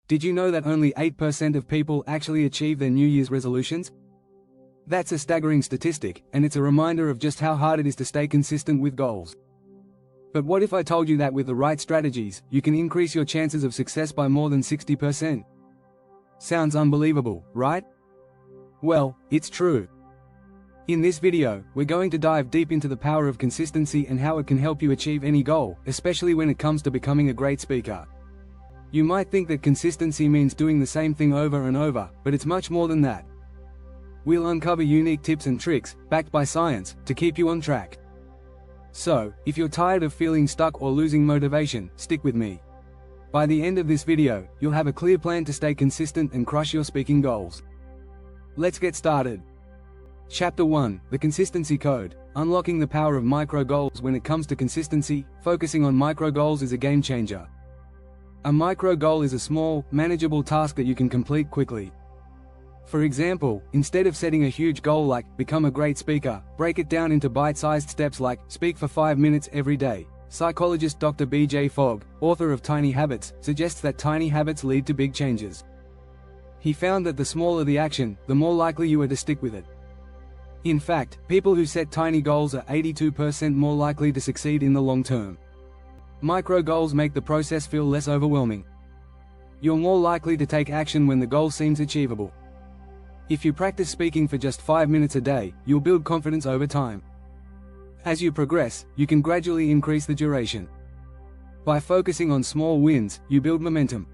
Did you know that only 8% of people actually achieve their New Year's resolutions? That's a staggering statistic, and it's a reminder of just how hard it is to stay consistent with goals. But what if I told you that with the right strategies, you can increase your chances of success by more than 60%? Sounds unbelievable, right? Well, it's true. In this video, we're going to dive deep into the power of consistency and how it can help you achieve any goal, especially when it comes to becoming a great speaker. You might think that consistency means doing the same thing over and over, but it's much more than that. We'll uncover unique tips and tricks, backed by science, to keep you on track. So, if you're tired of feeling stuck or losing motivation, stick with me. By the end of this video, you'll have a clear plan to stay consistent and crush your speaking goals. Let's get started. Chapter 1: The Consistency Code. Unlocking the power of micro goals. When it comes to consistency, focusing on micro goals is a game changer. A micro goal is a small, manageable task that you can complete quickly. For example, instead of setting a huge goal like, become a great speaker, break it down into bite-sized steps like, speak for 5 minutes every day. Psychologist Dr. B.J. Fogg, author of Tiny Habits, suggests that tiny habits lead to big changes. He found that the smaller the action, the more likely you are to stick with it. In fact, people who set tiny goals are 82% more likely to succeed in the long term. Micro goals make the process feel less overwhelming. You're more likely to take action when the goal seems achievable. If you practice speaking for just 5 minutes a day, you'll build confidence over time. As you progress, you can gradually increase the duration. By focusing on small wins, you build momentum.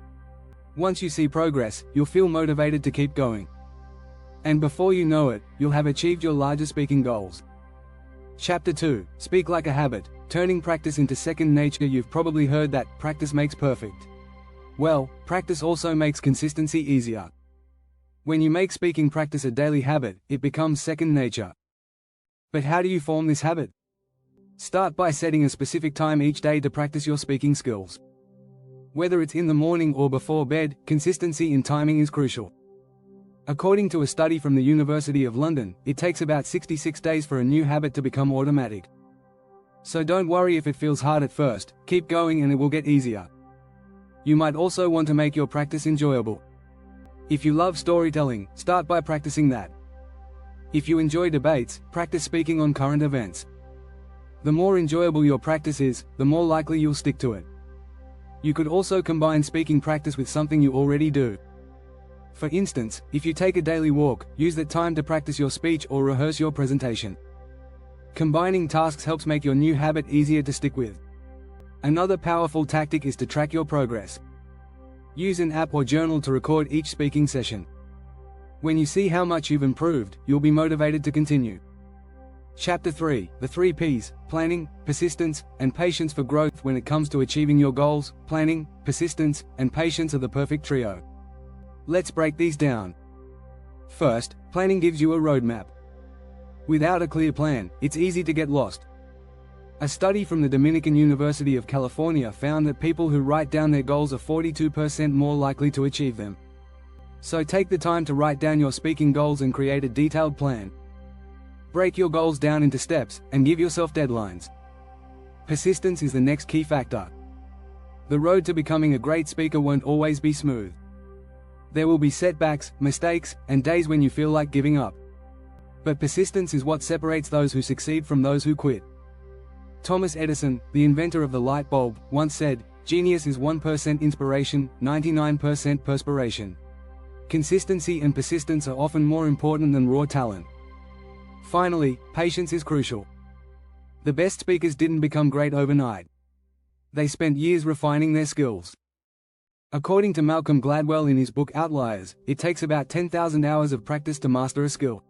Once you see progress, you'll feel motivated to keep going. And before you know it, you'll have achieved your larger speaking goals. Chapter 2: Speak like a habit. Turning practice into second nature. You've probably heard that, practice makes perfect. Well, practice also makes consistency easier. When you make speaking practice a daily habit, it becomes second nature. But how do you form this habit? Start by setting a specific time each day to practice your speaking skills. Whether it's in the morning or before bed, consistency in timing is crucial. According to a study from the University of London, it takes about 66 days for a new habit to become automatic. So don't worry if it feels hard at first, keep going and it will get easier. You might also want to make your practice enjoyable. If you love storytelling, start by practicing that. If you enjoy debates, practice speaking on current events. The more enjoyable your practice is, the more likely you'll stick to it. You could also combine speaking practice with something you already do. For instance, if you take a daily walk, use that time to practice your speech or rehearse your presentation. Combining tasks helps make your new habit easier to stick with. Another powerful tactic is to track your progress. Use an app or journal to record each speaking session. When you see how much you've improved, you'll be motivated to continue. Chapter 3: The 3 Ps: Planning, Persistence, and Patience for growth. When it comes to achieving your goals, planning, persistence, and patience are the perfect trio. Let's break these down. First, planning gives you a roadmap. Without a clear plan, it's easy to get lost. A study from the Dominican University of California found that people who write down their goals are 42% more likely to achieve them. So take the time to write down your speaking goals and create a detailed plan. Break your goals down into steps, and give yourself deadlines. Persistence is the next key factor. The road to becoming a great speaker won't always be smooth. There will be setbacks, mistakes, and days when you feel like giving up. But persistence is what separates those who succeed from those who quit. Thomas Edison, the inventor of the light bulb, once said, "Genius is 1% inspiration, 99% perspiration." Consistency and persistence are often more important than raw talent. Finally, patience is crucial. The best speakers didn't become great overnight. They spent years refining their skills. According to Malcolm Gladwell in his book Outliers, it takes about 10,000 hours of practice to master a skill.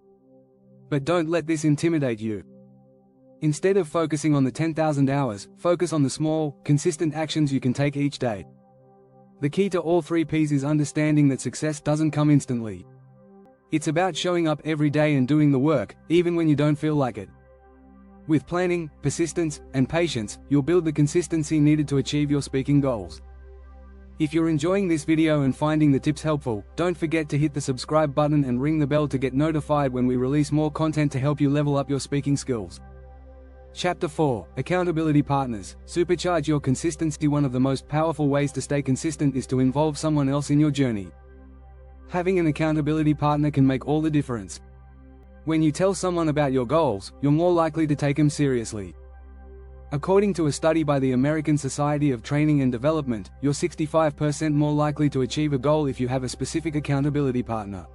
But don't let this intimidate you. Instead of focusing on the 10,000 hours, focus on the small, consistent actions you can take each day. The key to all 3 Ps is understanding that success doesn't come instantly. It's about showing up every day and doing the work, even when you don't feel like it. With planning, persistence, and patience, you'll build the consistency needed to achieve your speaking goals. If you're enjoying this video and finding the tips helpful, don't forget to hit the subscribe button and ring the bell to get notified when we release more content to help you level up your speaking skills. Chapter 4: Accountability Partners. Supercharge your consistency. One of the most powerful ways to stay consistent is to involve someone else in your journey. Having an accountability partner can make all the difference. When you tell someone about your goals, you're more likely to take them seriously. According to a study by the American Society of Training and Development, you're 65% more likely to achieve a goal if you have a specific accountability partner.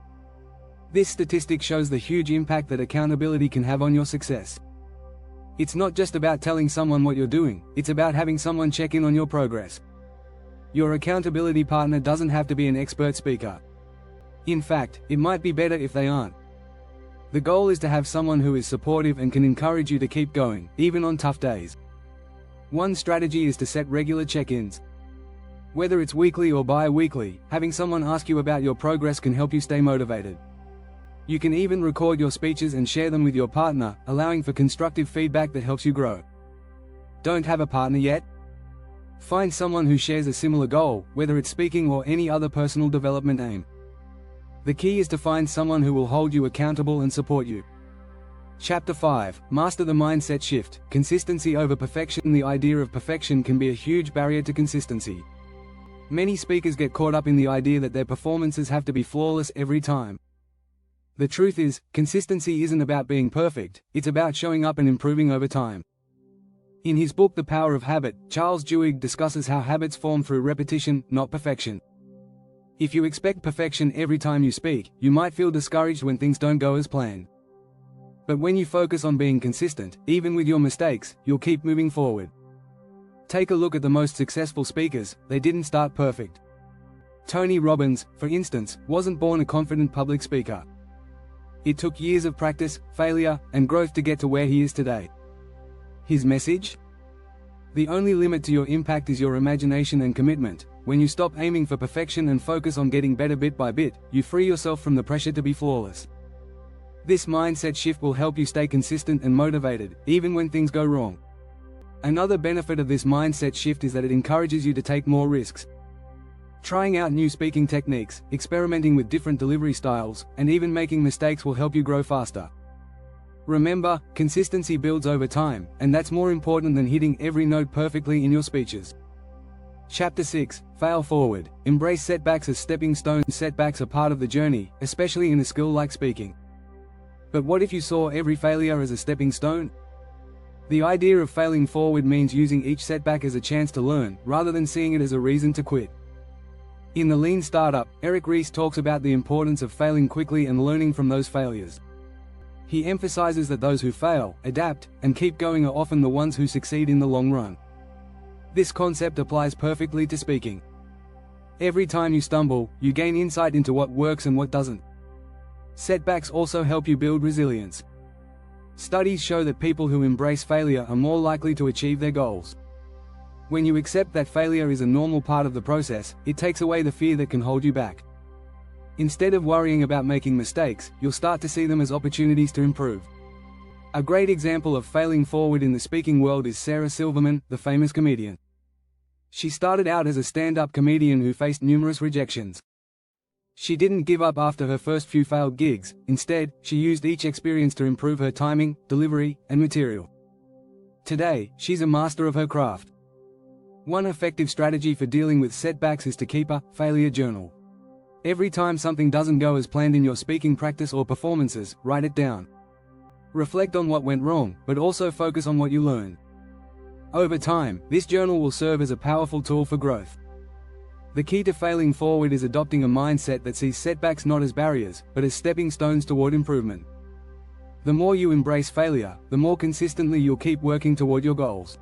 This statistic shows the huge impact that accountability can have on your success. It's not just about telling someone what you're doing, it's about having someone check in on your progress. Your accountability partner doesn't have to be an expert speaker. In fact, it might be better if they aren't. The goal is to have someone who is supportive and can encourage you to keep going, even on tough days. One strategy is to set regular check-ins. Whether it's weekly or bi-weekly, having someone ask you about your progress can help you stay motivated. You can even record your speeches and share them with your partner, allowing for constructive feedback that helps you grow. Don't have a partner yet? Find someone who shares a similar goal, whether it's speaking or any other personal development aim. The key is to find someone who will hold you accountable and support you. Chapter 5: Master the Mindset Shift. Consistency over perfection. The idea of perfection can be a huge barrier to consistency. Many speakers get caught up in the idea that their performances have to be flawless every time. The truth is, consistency isn't about being perfect, it's about showing up and improving over time. In his book The Power of Habit, Charles Duhigg discusses how habits form through repetition, not perfection. If you expect perfection every time you speak, you might feel discouraged when things don't go as planned. But when you focus on being consistent, even with your mistakes, you'll keep moving forward. Take a look at the most successful speakers, they didn't start perfect. Tony Robbins, for instance, wasn't born a confident public speaker. It took years of practice, failure, and growth to get to where he is today. His message? The only limit to your impact is your imagination and commitment. When you stop aiming for perfection and focus on getting better bit by bit, you free yourself from the pressure to be flawless. This mindset shift will help you stay consistent and motivated, even when things go wrong. Another benefit of this mindset shift is that it encourages you to take more risks. Trying out new speaking techniques, experimenting with different delivery styles, and even making mistakes will help you grow faster. Remember, consistency builds over time, and that's more important than hitting every note perfectly in your speeches. Chapter 6: Fail Forward. Embrace setbacks as stepping stones. Setbacks are part of the journey, especially in a skill like speaking. But what if you saw every failure as a stepping stone? The idea of failing forward means using each setback as a chance to learn, rather than seeing it as a reason to quit. In The Lean Startup, Eric Ries talks about the importance of failing quickly and learning from those failures. He emphasizes that those who fail, adapt, and keep going are often the ones who succeed in the long run. This concept applies perfectly to speaking. Every time you stumble, you gain insight into what works and what doesn't. Setbacks also help you build resilience. Studies show that people who embrace failure are more likely to achieve their goals. When you accept that failure is a normal part of the process, it takes away the fear that can hold you back. Instead of worrying about making mistakes, you'll start to see them as opportunities to improve. A great example of failing forward in the speaking world is Sarah Silverman, the famous comedian. She started out as a stand-up comedian who faced numerous rejections. She didn't give up after her first few failed gigs. Instead, she used each experience to improve her timing, delivery, and material. Today, she's a master of her craft. One effective strategy for dealing with setbacks is to keep a failure journal. Every time something doesn't go as planned in your speaking practice or performances, write it down. Reflect on what went wrong, but also focus on what you learned. Over time, this journal will serve as a powerful tool for growth. The key to failing forward is adopting a mindset that sees setbacks not as barriers, but as stepping stones toward improvement. The more you embrace failure, the more consistently you'll keep working toward your goals.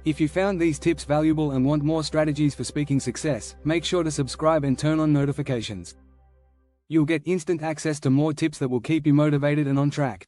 If you found these tips valuable and want more strategies for speaking success, make sure to subscribe and turn on notifications. You'll get instant access to more tips that will keep you motivated and on track.